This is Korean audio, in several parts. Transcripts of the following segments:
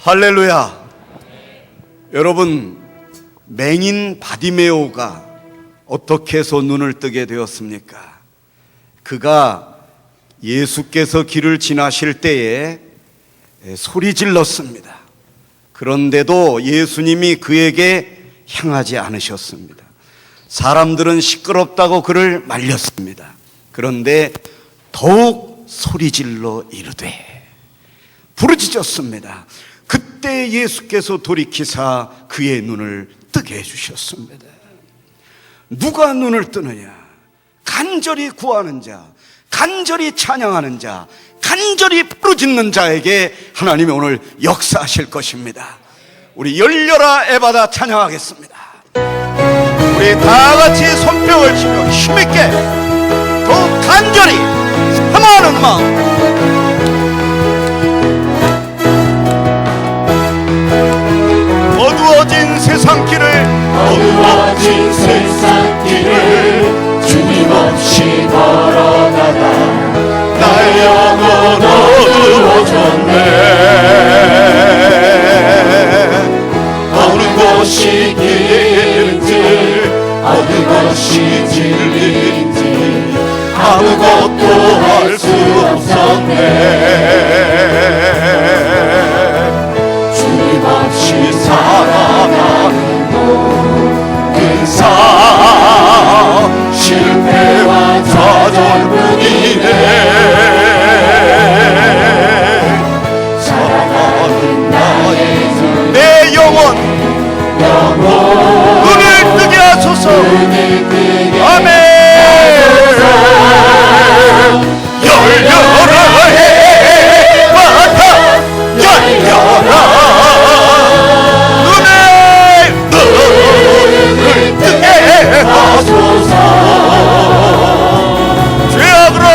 할렐루야. 여러분, 맹인 바디메오가 어떻게 해서 눈을 뜨게 되었습니까? 그가 예수께서 길을 지나실 때에 소리 질렀습니다. 그런데도 예수님이 그에게 향하지 않으셨습니다. 사람들은 시끄럽다고 그를 말렸습니다. 그런데 더욱 소리질러 이르되 부르짖었습니다. 그때 예수께서 돌이키사 그의 눈을 뜨게 해주셨습니다. 누가 눈을 뜨느냐? 간절히 구하는 자, 간절히 찬양하는 자, 간절히 부르짖는 자에게 하나님이 오늘 역사하실 것입니다. 우리 열려라 에바다 찬양하겠습니다. 우리 다같이 손뼉을 치며 힘있게 더욱 간절히 사모하는 마음, 어두워진 세상길을 주님 없이 걸어가다 나의 영혼 어두워졌네. 어느 곳이 길인지 어느 것이 진리인지 아무것도 알 수 없었네. 주님 없이 살아가는 모든 삶 실패와 좌절뿐이네. 살아가는 나의 내 영혼 눈을 뜨게 하소서. 아멘. 열려라 에바다, 열려라. 눈을 뜨게 하소서. 죄악으로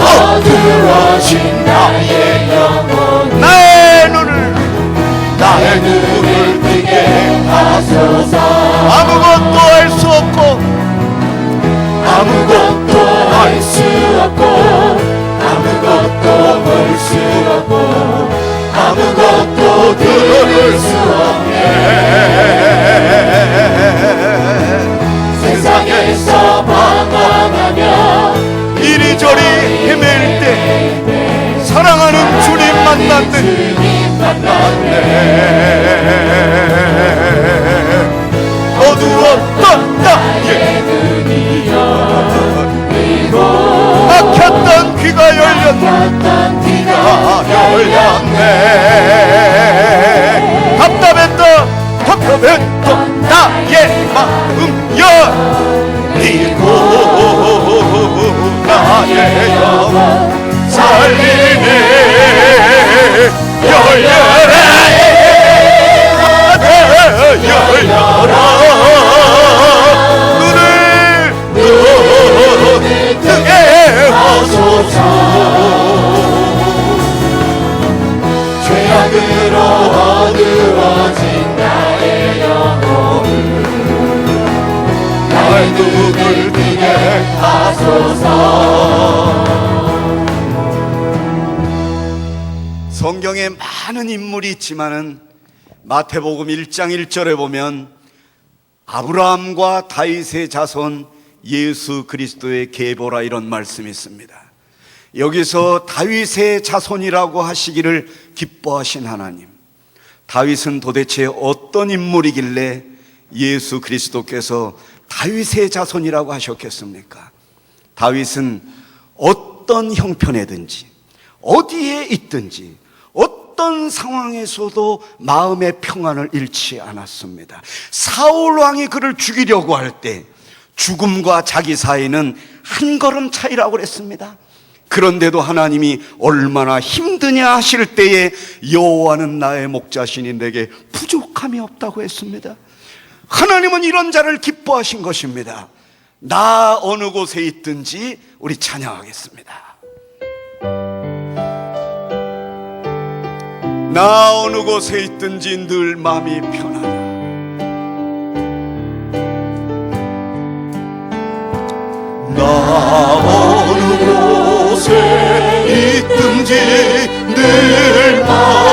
어두워진 나의 영혼 나의 눈을 뜨게 하소서. 아무것도 알 수 없고 아무것도 알 수 없고 아무것도 볼 수 없고 아무것도 들을 수 없네. 세상에서 방황하며 이리저리 헤맬 때 사랑하는 주님 만났네. 어두웠던 나의 눈이 열리고 막혔던 귀가 열렸네. 답답했던 나의 마음 열리고 나의 영혼 살리네. 열려라 열려라. 눈을 뜨게 하소서. 죄악으로 어두워진 나의 영혼을 나의 눈을 뜨게 하소서. 성경에 많은 인물이 있지만은 마태복음 1장 1절에 보면 아브라함과 다윗의 자손 예수 그리스도의 계보라 이런 말씀이 있습니다. 여기서 다윗의 자손이라고 하시기를 기뻐하신 하나님, 다윗은 도대체 어떤 인물이길래 예수 그리스도께서 다윗의 자손이라고 하셨겠습니까? 다윗은 어떤 형편에든지 어디에 있든지 어떤 상황에서도 마음의 평안을 잃지 않았습니다. 사울 왕이 그를 죽이려고 할 때 죽음과 자기 사이는 한 걸음 차이라고 그랬습니다. 그런데도 하나님이 얼마나 힘드냐 하실 때에 여호와는 나의 목자시니 내게 부족함이 없다고 했습니다. 하나님은 이런 자를 기뻐하신 것입니다. 나 어느 곳에 있든지 우리 찬양하겠습니다. 나 어느 곳에 있든지 늘 마음이 편하다. 나 어느 곳에 있든지 늘 마음이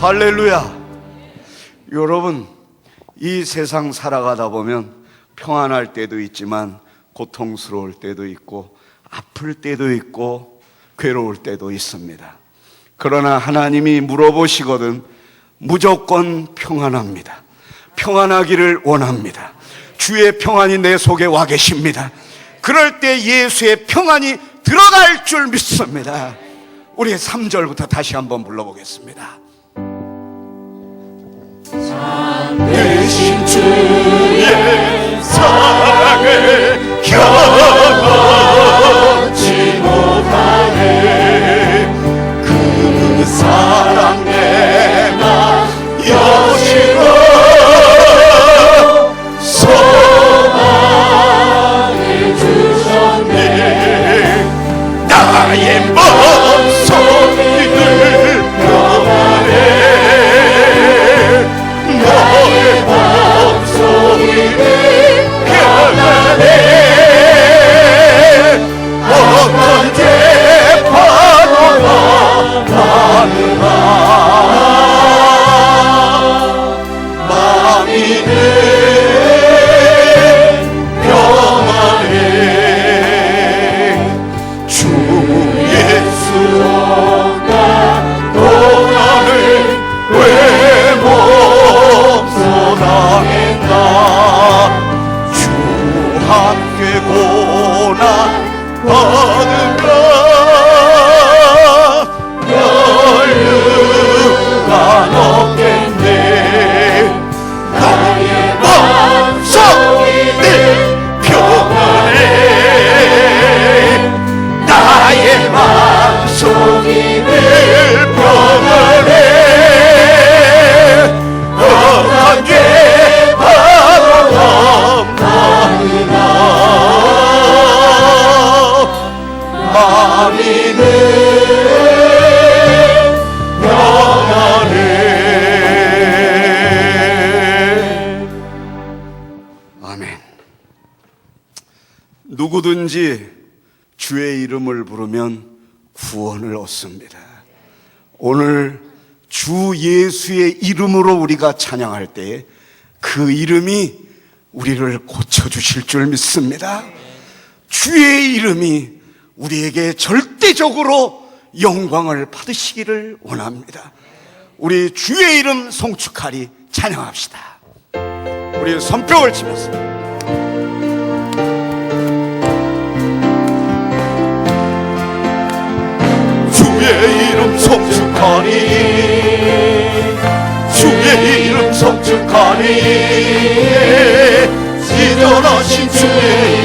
할렐루야. 여러분, 이 세상 살아가다 보면 평안할 때도 있지만 고통스러울 때도 있고 아플 때도 있고 괴로울 때도 있습니다. 그러나 하나님이 물어보시거든 무조건 평안합니다. 평안하기를 원합니다. 주의 평안이 내 속에 와 계십니다. 그럴 때 예수의 평안이 들어갈 줄 믿습니다. 우리 3절부터 다시 한번 불러보겠습니다. 대신 주의 사랑을 견없지 못하네. 그 사랑 내가 여시고 소망을 주셨네. 나의 마음속을 평안해. 나의 마음속을 평안해. 어떤 재판보다 나누나 마음이 늘 평안해. 주 예수가 고난을 왜 몸소 당했나. 주 함께 고난 받은가. 연류가 없겠네. 나의 마음속이 늘 평안해. 나의 마음속이 늘 평안해. 어떤 죄바로 없나이다. 마음이 늘 평안해. 아멘. 누구든지 주의 이름을 부르면 구원을 얻습니다. 오늘 주 예수의 이름으로 우리가 찬양할 때 그 이름이 우리를 고쳐주실 줄 믿습니다. 주의 이름이 우리에게 절대적으로 영광을 받으시기를 원합니다. 우리 주의 이름 송축하리 찬양합시다. 우리 손뼉을 치면서 주의 이름 송축하리. 주의 이름 송축하리. 지존하신 주의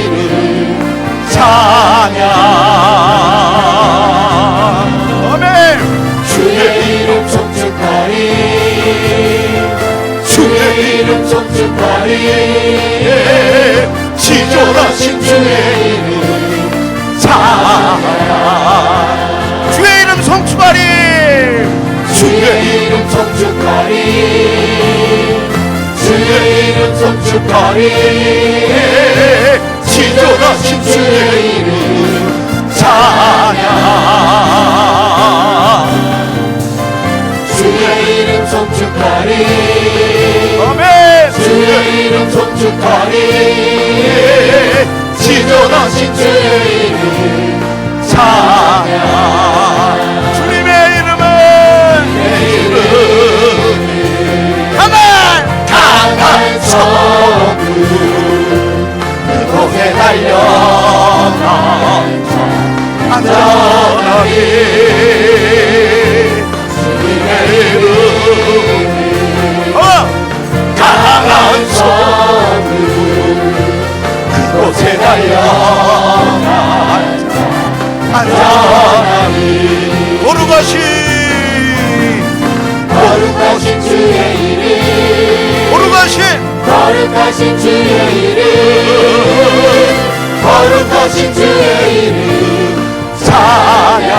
이름 찬양. 아멘. 주의 이름 송축하리. 주의 이름 송축하리. 지존하신 주의 이름 찬양. 주의 이름 송축하리. 주의 이름 송축하리. 주의 이름 송축하리. 지존하신 주의 이름 찬양. 주의 이름 송축하리. 아멘. 주의 이름 송축하리. 지존하신 주의 이름 찬양. 주님의 이름은 강한 성문 그곳에 달려가 안전하게 주님의 이름 강한 성문 그곳에 달려가 안전하게 거룩하신 주의 이름 거룩하신 주의 이름 거룩하신 주의 이름 찬양.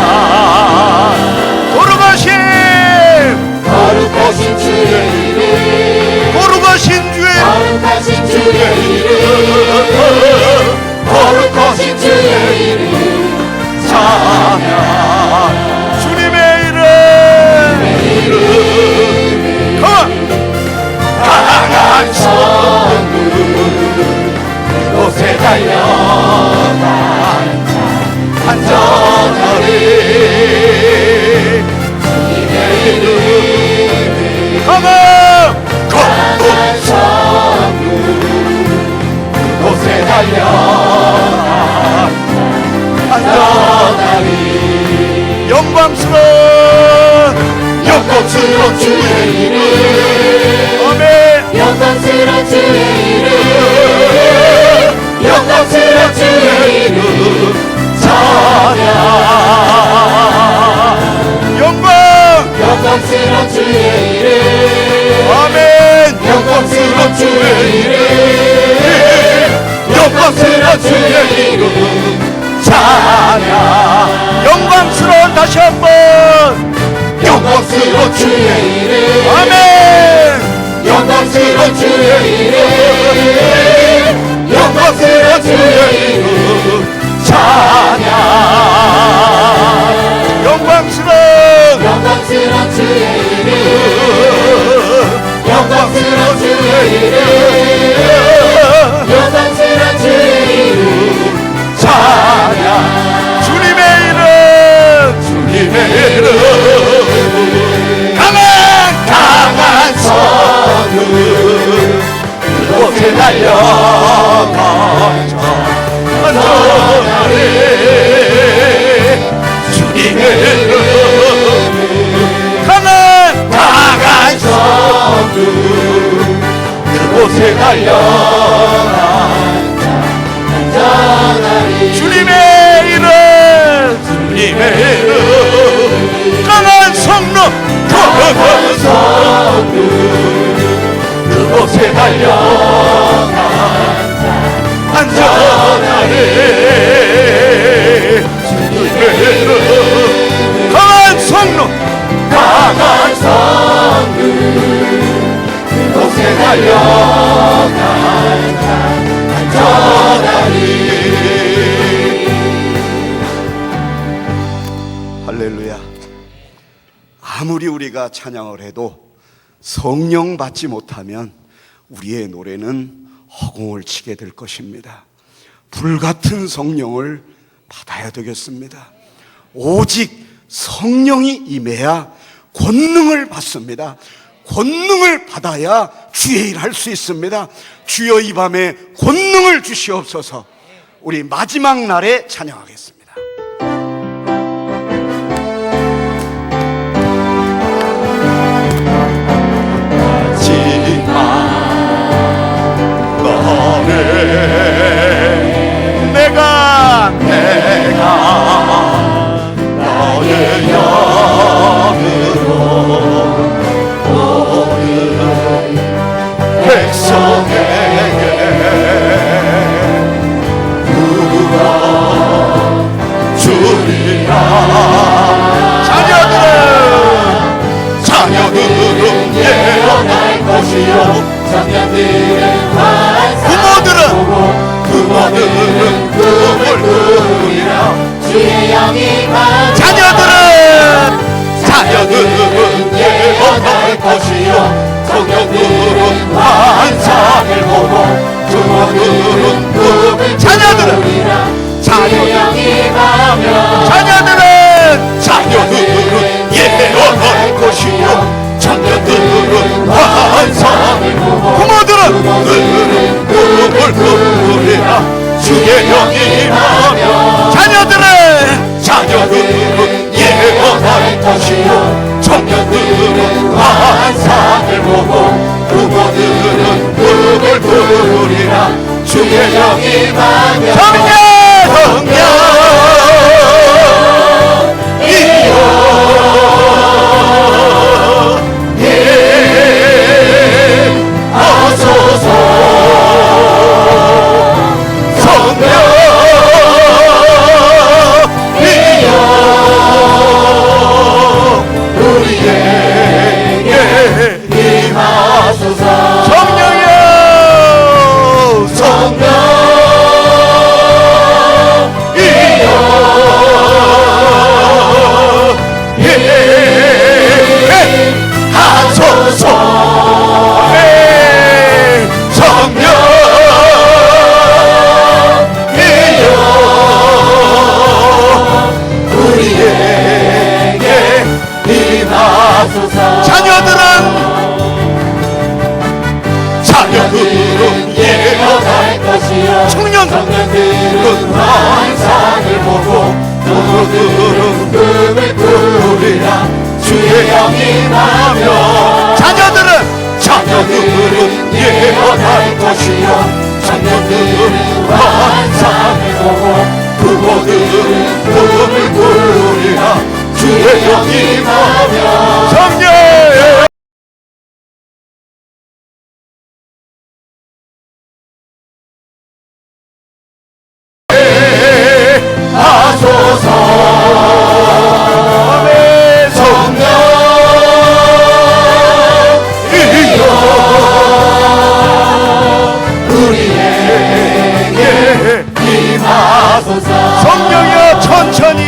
거룩하신 주의 이름 거룩하신 주의 이름 거룩하신 주의 이름 찬양. 주님의 이름 강한 성부 그곳에 달려 안전하리 영광스러운 주의 이름 아멘. 영광스러운 주의 이름 영광스러운 주의 이름 찬양 영광스러운 주의 이름 아멘. 영광스러운 주의 이름 영광스러운 주의 이름 찬양 영광스러운 다시 한번 영광스러운 주의 이름 아멘. 영광스러운 주의 이름 영광스러운 주의 이름 찬양 영광스러운 주의 이름 영광스러운 주의 이름 영광스러운 주의 이름 찬양 주님의 이름 강한 성을 그곳에 달려가 안전하리 주님의 이름 강한 성을 그곳에 달려가 안전하리 주님의 이름 강한 성령 그곳에 달려가 안전하리 주님의 이름 강한 성령 그곳에 달려가 안전하리 할렐루야. 아무리 우리가 찬양을 해도 성령 받지 못하면 우리의 노래는 허공을 치게 될 것입니다. 불같은 성령을 받아야 되겠습니다. 오직 성령이 임해야 권능을 받습니다. 권능을 받아야 주의 일 할 수 있습니다. 주여 이 밤에 권능을 주시옵소서. 우리 마지막 날에 찬양하겠습니다. 내가 너의 영으로 모든 백성에게 부어 주리라 자녀들은 예언할 것이요 청년들은 부모들은 꿈을 꾸리라 주의 영이 자녀들은 예언할 것이요 청년들은 환상을 보고 부모들은 꿈을 꾸리라 주의 영이 자녀들은 예언할 것이요 청년들은 환상을 보고 부모들은 꿈을 꾸리라 주의 영이 임하며 자녀들은 예언할 것이요 청년들은 환상을 보고 부모들은 꿈을 꾸리라 주의 영이 임하며 성령이여 하소서 성령이여 우리에게 임하소서 성령이여 자녀들은 보고 모두는 꿈을 꾸리라. 주의 영이 임하며 자녀들은 예언할 것이요 자녀들은 환상을 보고 부모들은 꿈을 꾸리라. 주의 영이 임하며 성령 성령이여 천천히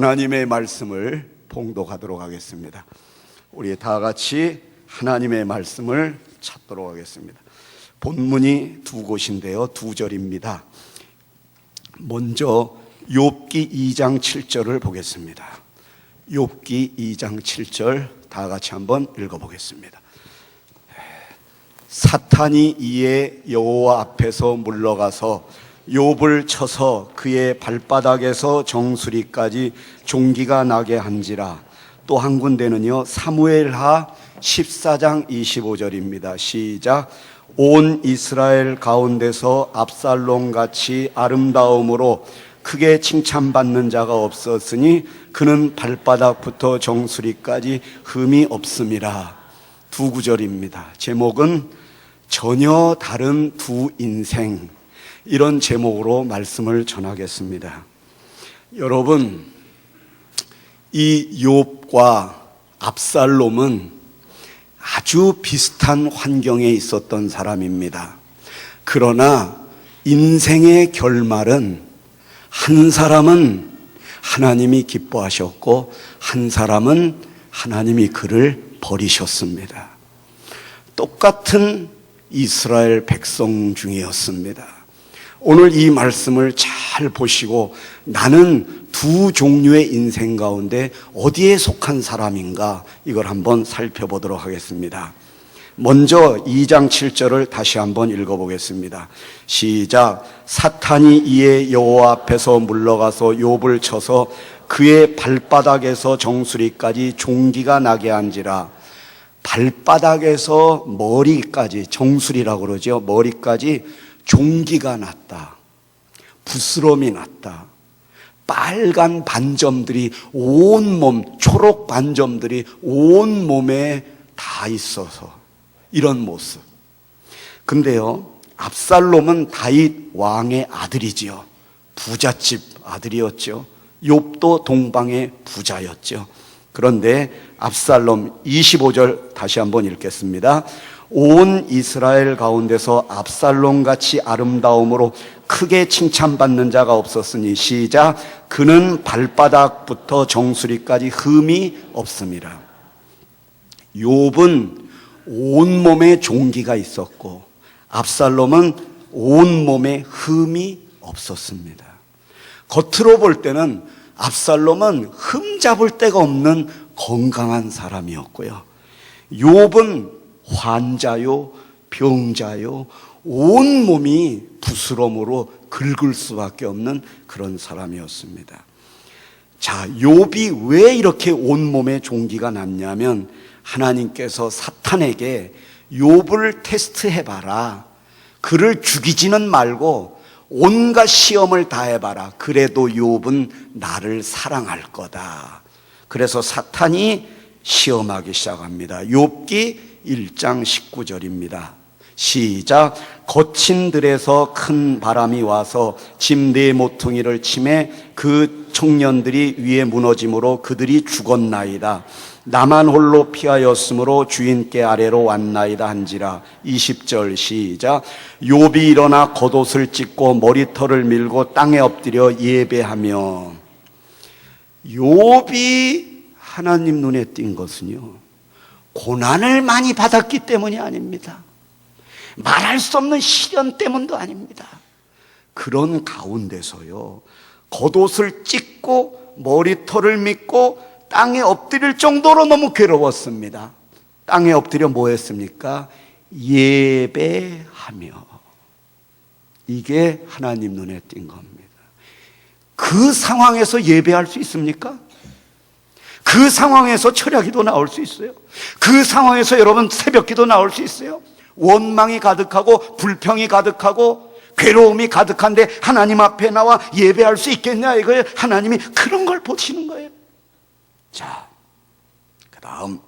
하나님의 말씀을 봉독하도록 하겠습니다. 우리 다 같이 하나님의 말씀을 찾도록 하겠습니다. 본문이 두 곳인데요, 두 절입니다. 먼저 욥기 2장 7절을 보겠습니다. 욥기 2장 7절 다 같이 한번 읽어보겠습니다. 사탄이 이에 여호와 앞에서 물러가서 욥을 쳐서 그의 발바닥에서 정수리까지 종기가 나게 한지라. 또 한 군데는요, 사무엘하 14장 25절입니다. 시작. 온 이스라엘 가운데서 압살롬같이 아름다움으로 크게 칭찬받는 자가 없었으니 그는 발바닥부터 정수리까지 흠이 없음이라. 두 구절입니다. 제목은 전혀 다른 두 인생, 이런 제목으로 말씀을 전하겠습니다. 여러분, 이 욥과 압살롬은 아주 비슷한 환경에 있었던 사람입니다. 그러나 인생의 결말은 한 사람은 하나님이 기뻐하셨고 한 사람은 하나님이 그를 버리셨습니다. 똑같은 이스라엘 백성 중이었습니다. 오늘 이 말씀을 잘 보시고 나는 두 종류의 인생 가운데 어디에 속한 사람인가, 이걸 한번 살펴보도록 하겠습니다. 먼저 2장 7절을 다시 한번 읽어보겠습니다. 시작. 사탄이 이에 여호와 앞에서 물러가서 욥을 쳐서 그의 발바닥에서 정수리까지 종기가 나게 한지라. 발바닥에서 머리까지, 정수리라고 그러죠. 머리까지 종기가 났다. 부스럼이 났다. 빨간 반점들이 온몸, 초록 반점들이 온 몸에 다 있어서 이런 모습. 근데요, 압살롬은 다윗 왕의 아들이지요. 부잣집 아들이었죠. 욥도 동방의 부자였죠. 그런데 압살롬 25절 다시 한번 읽겠습니다. 온 이스라엘 가운데서 압살롬같이 아름다움으로 크게 칭찬받는 자가 없었으니 시작. 그는 발바닥부터 정수리까지 흠이 없음이라. 욥은 온몸에 종기가 있었고 압살롬은 온몸에 흠이 없었습니다. 겉으로 볼 때는 압살롬은 흠 잡을 데가 없는 건강한 사람이었고요, 욥은 환자요, 병자요, 온몸이 부스럼으로 긁을 수밖에 없는 그런 사람이었습니다. 자, 욥이 왜 이렇게 온몸에 종기가 났냐면 하나님께서 사탄에게 욥을 테스트해봐라. 그를 죽이지는 말고 온갖 시험을 다 해봐라. 그래도 욥은 나를 사랑할 거다. 그래서 사탄이 시험하기 시작합니다. 욥기 1장 19절입니다. 시작. 거친 들에서 큰 바람이 와서 짐 네 모퉁이를 치매 그 청년들이 위에 무너짐으로 그들이 죽었나이다. 나만 홀로 피하였으므로 주인께 아래로 왔나이다 한지라. 20절 시작. 욥이 일어나 겉옷을 찢고 머리털을 밀고 땅에 엎드려 예배하며. 욥이 하나님 눈에 띈 것은요, 고난을 많이 받았기 때문이 아닙니다. 말할 수 없는 시련 때문도 아닙니다. 그런 가운데서요, 겉옷을 찢고 머리털을 밀고 땅에 엎드릴 정도로 너무 괴로웠습니다. 땅에 엎드려 뭐 했습니까? 예배하며. 이게 하나님 눈에 띈 겁니다. 그 상황에서 예배할 수 있습니까? 그 상황에서 철야기도 나올 수 있어요? 그 상황에서 여러분 새벽기도 나올 수 있어요? 원망이 가득하고 불평이 가득하고 괴로움이 가득한데 하나님 앞에 나와 예배할 수 있겠냐 이거예요. 하나님이 그런 걸 보시는 거예요. 자, 그 다음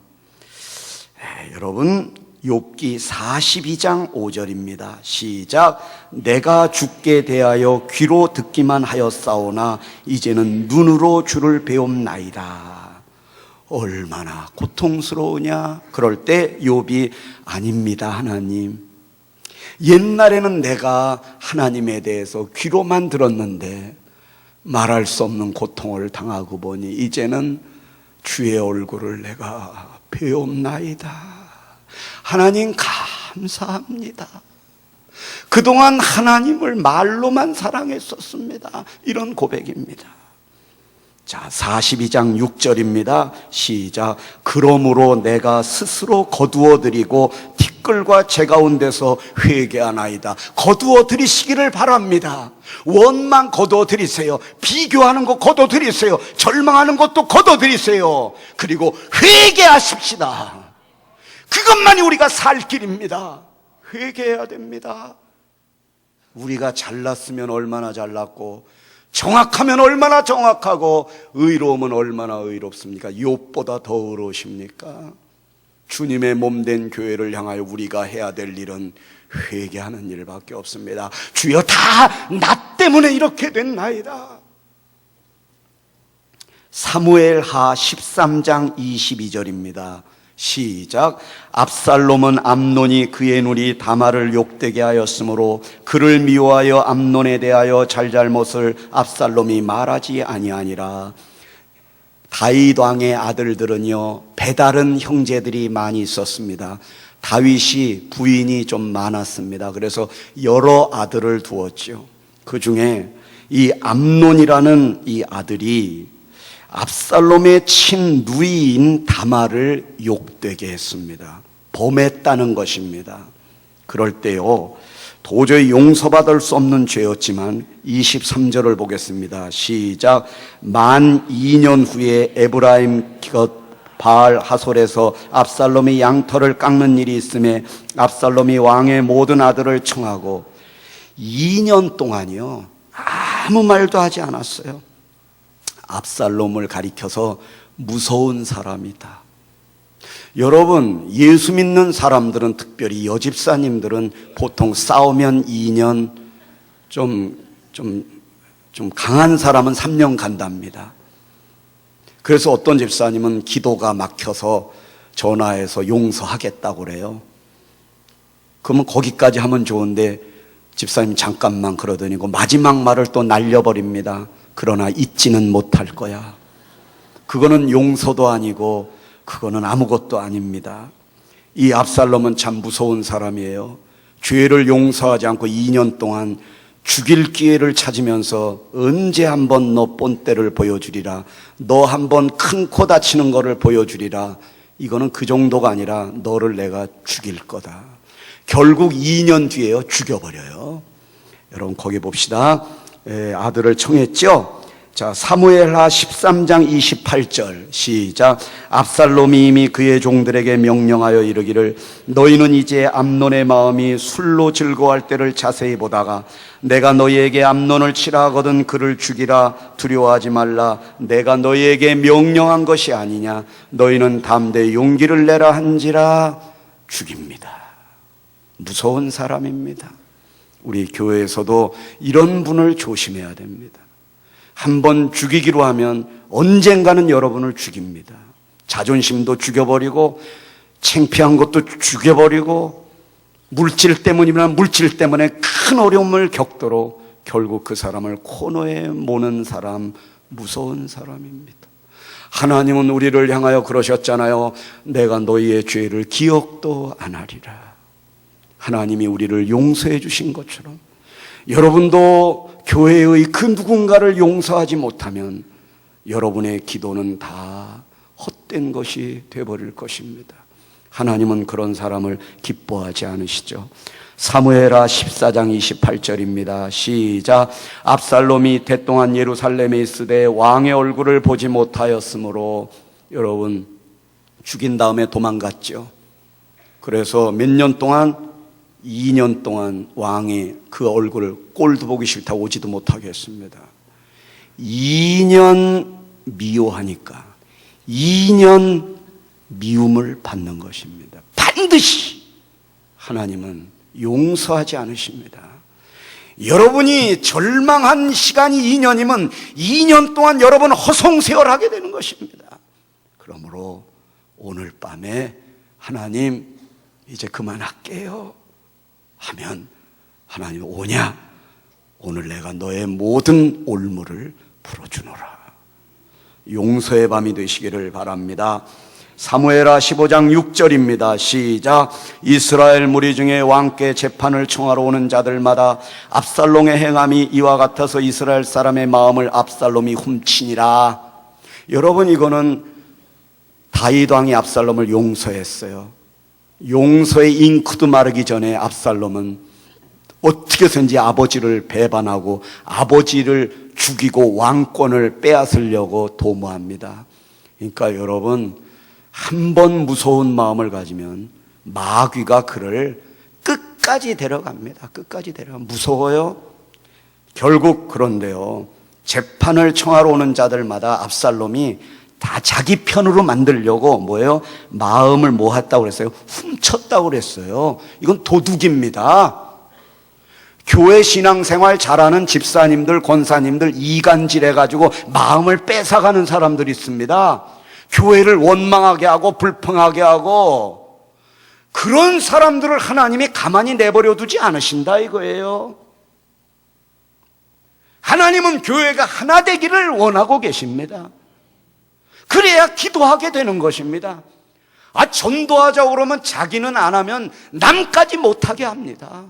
여러분 욥기 42장 5절입니다. 시작. 내가 주께 대하여 귀로 듣기만 하였사오나 이제는 눈으로 주를 배움나이다. 얼마나 고통스러우냐. 그럴 때 욥이 아닙니다 하나님, 옛날에는 내가 하나님에 대해서 귀로만 들었는데 말할 수 없는 고통을 당하고 보니 이제는 주의 얼굴을 내가 배움나이다. 하나님 감사합니다. 그동안 하나님을 말로만 사랑했었습니다. 이런 고백입니다. 자, 42장 6절입니다. 시작. 그러므로 내가 스스로 거두어드리고 티끌과 제 가운데서 회개하나이다. 거두어드리시기를 바랍니다. 원망 거두어드리세요. 비교하는 거 거두어드리세요. 절망하는 것도 거두어드리세요. 그리고 회개하십시다. 그것만이 우리가 살 길입니다. 회개해야 됩니다. 우리가 잘났으면 얼마나 잘났고 정확하면 얼마나 정확하고 의로우면 얼마나 의롭습니까? 욥보다 더 의로우십니까? 주님의 몸된 교회를 향하여 우리가 해야 될 일은 회개하는 일밖에 없습니다. 주여, 다 나 때문에 이렇게 됐나이다. 사무엘하 13장 22절입니다. 시작. 압살롬은 암논이 그의 누이 다말을 욕되게 하였으므로 그를 미워하여 암논에 대하여 잘잘못을 압살롬이 말하지 아니하니라. 다윗 왕의 아들들은요, 배다른 형제들이 많이 있었습니다. 다윗이 부인이 좀 많았습니다. 그래서 여러 아들을 두었죠. 그 중에 이 암논이라는 이 아들이 압살롬의 친누이인 다말을 욕되게 했습니다. 범했다는 것입니다. 그럴 때요, 도저히 용서받을 수 없는 죄였지만 23절을 보겠습니다. 시작. 만 2년 후에 에브라임 곁 바알 하솔에서 압살롬이 양털을 깎는 일이 있음에 압살롬이 왕의 모든 아들을 청하고 2년 동안이요, 아무 말도 하지 않았어요. 압살롬을 가리켜서 무서운 사람이다. 여러분, 예수 믿는 사람들은, 특별히 여집사님들은 보통 싸우면 2년, 좀 강한 사람은 3년 간답니다. 그래서 어떤 집사님은 기도가 막혀서 전화해서 용서하겠다고 그래요. 그러면 거기까지 하면 좋은데 집사님 잠깐만 그러더니 마지막 말을 또 날려버립니다. 그러나 잊지는 못할 거야. 그거는 용서도 아니고 그거는 아무것도 아닙니다. 이 압살롬은 참 무서운 사람이에요. 죄를 용서하지 않고 2년 동안 죽일 기회를 찾으면서 언제 한번 너 본때를 보여주리라, 너 한번 큰 코 다치는 거를 보여주리라. 이거는 그 정도가 아니라 너를 내가 죽일 거다. 결국 2년 뒤에요, 죽여버려요. 여러분 거기 봅시다. 아들을 청했죠. 자, 사무엘하 13장 28절 시작. 압살롬이 이미 그의 종들에게 명령하여 이르기를 너희는 이제 암논의 마음이 술로 즐거워할 때를 자세히 보다가 내가 너희에게 암논을 치라 하거든 그를 죽이라 두려워하지 말라 내가 너희에게 명령한 것이 아니냐 너희는 담대히 용기를 내라 한지라 죽입니다. 무서운 사람입니다. 우리 교회에서도 이런 분을 조심해야 됩니다. 한번 죽이기로 하면 언젠가는 여러분을 죽입니다. 자존심도 죽여버리고 창피한 것도 죽여버리고 물질 때문이면 물질 때문에 큰 어려움을 겪도록 결국 그 사람을 코너에 모는 사람, 무서운 사람입니다. 하나님은 우리를 향하여 그러셨잖아요. 내가 너희의 죄를 기억도 안 하리라. 하나님이 우리를 용서해 주신 것처럼 여러분도 교회의 그 누군가를 용서하지 못하면 여러분의 기도는 다 헛된 것이 되어버릴 것입니다. 하나님은 그런 사람을 기뻐하지 않으시죠. 사무엘하 14장 28절입니다. 시작. 압살롬이 대동안 예루살렘에 있으되 왕의 얼굴을 보지 못하였으므로 여러분 죽인 다음에 도망갔죠. 그래서 몇 년 동안 2년 동안 왕이 그 얼굴을 꼴도 보기 싫다 오지도 못하게 했습니다. 2년 미워하니까 2년 미움을 받는 것입니다. 반드시 하나님은 용서하지 않으십니다. 여러분이 절망한 시간이 2년이면 2년 동안 여러분 허송세월하게 되는 것입니다. 그러므로 오늘 밤에 하나님 이제 그만할게요 하면 하나님 오냐? 오늘 내가 너의 모든 올무를 풀어주노라. 용서의 밤이 되시기를 바랍니다. 사무엘하 15장 6절입니다. 시작. 이스라엘 무리 중에 왕께 재판을 청하러 오는 자들마다 압살롬의 행함이 이와 같아서 이스라엘 사람의 마음을 압살롬이 훔치니라. 여러분 이거는 다윗 왕이 압살롬을 용서했어요. 용서의 잉크도 마르기 전에 압살롬은 어떻게 해서든지 아버지를 배반하고 아버지를 죽이고 왕권을 빼앗으려고 도모합니다. 그러니까 여러분 한 번 무서운 마음을 가지면 마귀가 그를 끝까지 데려갑니다. 끝까지 데려갑니다. 무서워요? 결국 그런데요, 재판을 청하러 오는 자들마다 압살롬이 다 자기 편으로 만들려고 뭐예요? 마음을 뭐 했다고 그랬어요? 훔쳤다고 그랬어요. 이건 도둑입니다. 교회 신앙생활 잘하는 집사님들, 권사님들 이간질 해가지고 마음을 뺏어가는 사람들이 있습니다. 교회를 원망하게 하고 불평하게 하고 그런 사람들을 하나님이 가만히 내버려 두지 않으신다 이거예요. 하나님은 교회가 하나 되기를 원하고 계십니다. 그래야 기도하게 되는 것입니다. 전도하자고 그러면 자기는 안 하면 남까지 못하게 합니다.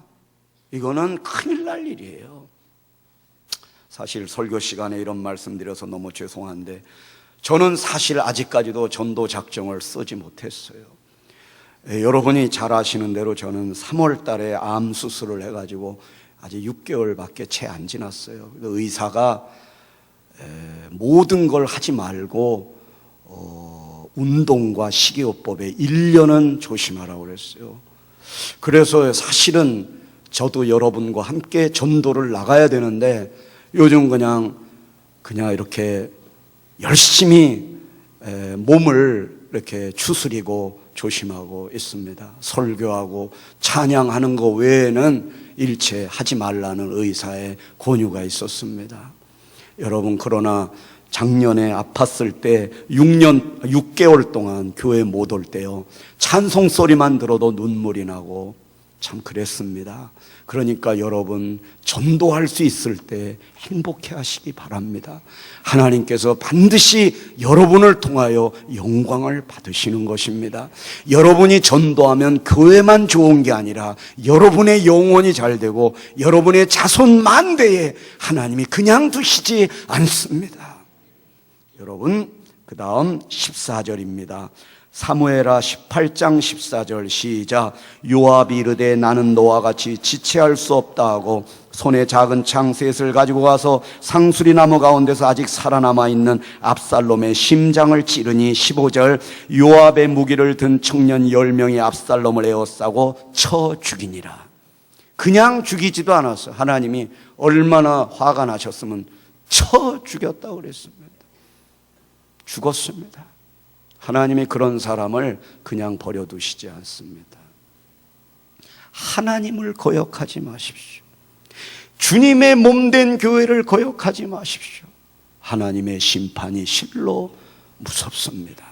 이거는 큰일 날 일이에요. 사실 설교 시간에 이런 말씀 드려서 너무 죄송한데 저는 사실 아직까지도 전도 작정을 쓰지 못했어요. 여러분이 잘 아시는 대로 저는 3월 달에 암 수술을 해가지고 아직 6개월밖에 채 안 지났어요. 의사가 모든 걸 하지 말고 운동과 식이요법에 1년은 조심하라고 그랬어요. 그래서 사실은 저도 여러분과 함께 전도를 나가야 되는데 요즘 그냥 이렇게 열심히 몸을 이렇게 추스리고 조심하고 있습니다. 설교하고 찬양하는 것 외에는 일체 하지 말라는 의사의 권유가 있었습니다. 여러분 그러나 작년에 아팠을 때 6개월 동안 교회 못 올 때요, 찬송 소리만 들어도 눈물이 나고 참 그랬습니다. 그러니까 여러분 전도할 수 있을 때 행복해 하시기 바랍니다. 하나님께서 반드시 여러분을 통하여 영광을 받으시는 것입니다. 여러분이 전도하면 교회만 좋은 게 아니라 여러분의 영혼이 잘 되고 여러분의 자손 만대에 하나님이 그냥 두시지 않습니다. 여러분 그 다음 14절입니다. 사무엘하 18장 14절 시작. 요압이 이르되 나는 너와 같이 지체할 수 없다 하고 손에 작은 창 셋을 가지고 가서 상수리 나무 가운데서 아직 살아남아 있는 압살롬의 심장을 찌르니 15절 요압의 무기를 든 청년 10명이 압살롬을 에워싸고 쳐 죽이니라. 그냥 죽이지도 않았어요. 하나님이 얼마나 화가 나셨으면 쳐 죽였다고 그랬습니다. 죽었습니다. 하나님이 그런 사람을 그냥 버려두시지 않습니다. 하나님을 거역하지 마십시오. 주님의 몸된 교회를 거역하지 마십시오. 하나님의 심판이 실로 무섭습니다.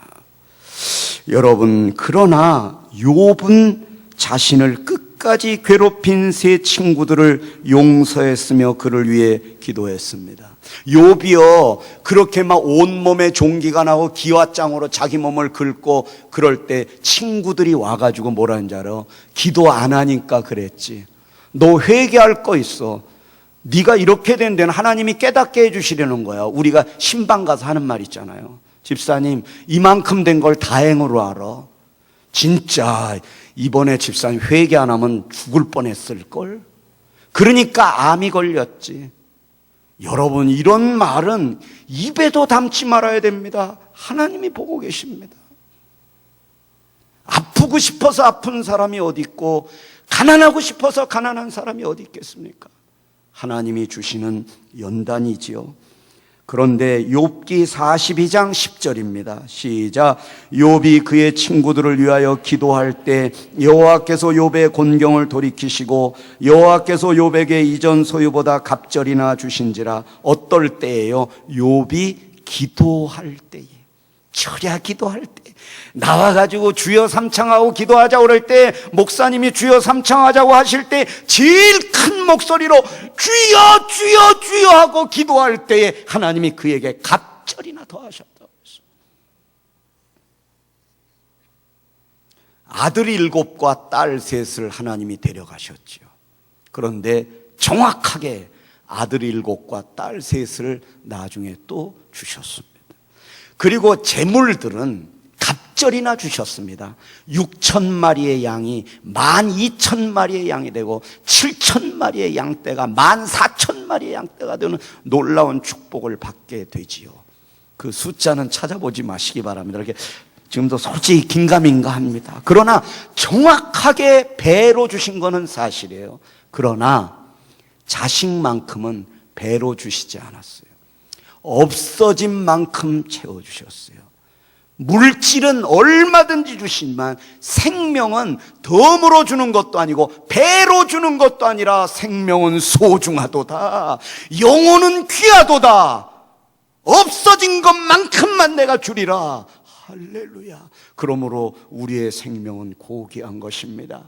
여러분, 그러나 욥은 자신을 끝까지 괴롭힌 세 친구들을 용서했으며 그를 위해 기도했습니다. 욥이요, 그렇게 막 온몸에 종기가 나고 기와장으로 자기 몸을 긁고 그럴 때 친구들이 와가지고 뭐라는 줄 알아? 기도 안 하니까 그랬지. 너 회개할 거 있어. 네가 이렇게 된 데는 하나님이 깨닫게 해주시려는 거야. 우리가 신방 가서 하는 말 있잖아요. 집사님, 이만큼 된 걸 다행으로 알아. 진짜 이번에 집사님 회개 안 하면 죽을 뻔했을걸. 그러니까 암이 걸렸지. 여러분, 이런 말은 입에도 담지 말아야 됩니다. 하나님이 보고 계십니다. 아프고 싶어서 아픈 사람이 어디 있고 가난하고 싶어서 가난한 사람이 어디 있겠습니까? 하나님이 주시는 연단이지요. 그런데 욥기 42장 10절입니다. 시작. 욥이 그의 친구들을 위하여 기도할 때 여호와께서 욥의 곤경을 돌이키시고 여호와께서 욥에게 이전 소유보다 갑절이나 주신지라. 어떨 때예요? 욥이 기도할 때에, 철야 기도할 때, 나와가지고 주여 삼창하고 기도하자고 그럴 때, 목사님이 주여 삼창하자고 하실 때 제일 큰 목소리로 주여 주여 주여 하고 기도할 때에 하나님이 그에게 갑절이나 더하셨다고 했어요. 아들 7과 딸 3을 하나님이 데려가셨지요. 그런데 정확하게 아들 7과 딸 3을 나중에 또 주셨습니다. 그리고 재물들은 갑절이나 주셨습니다. 6,000마리의 양이 12,000마리의 양이 되고 7,000마리의 양떼가 14,000마리의 양떼가 되는 놀라운 축복을 받게 되지요. 그 숫자는 찾아보지 마시기 바랍니다. 이렇게 지금도 솔직히 긴가민가 합니다. 그러나 정확하게 배로 주신 것은 사실이에요. 그러나 자식만큼은 배로 주시지 않았어요. 없어진 만큼 채워주셨어요. 물질은 얼마든지 주시지만 생명은 덤으로 주는 것도 아니고 배로 주는 것도 아니라 생명은 소중하도다. 영혼은 귀하도다. 없어진 것만큼만 내가 주리라. 할렐루야. 그러므로 우리의 생명은 고귀한 것입니다.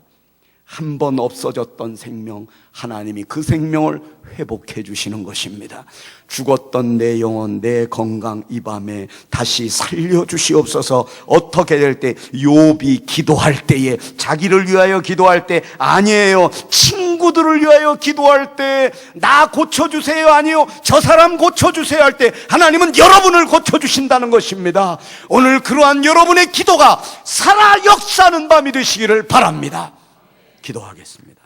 한 번 없어졌던 생명, 하나님이 그 생명을 회복해 주시는 것입니다. 죽었던 내 영혼, 내 건강 이 밤에 다시 살려주시옵소서. 어떻게 될 때? 욥이 기도할 때에, 자기를 위하여 기도할 때 아니에요. 친구들을 위하여 기도할 때 나 고쳐주세요 아니요, 저 사람 고쳐주세요 할 때 하나님은 여러분을 고쳐주신다는 것입니다. 오늘 그러한 여러분의 기도가 살아 역사하는 밤이 되시기를 바랍니다. 기도하겠습니다.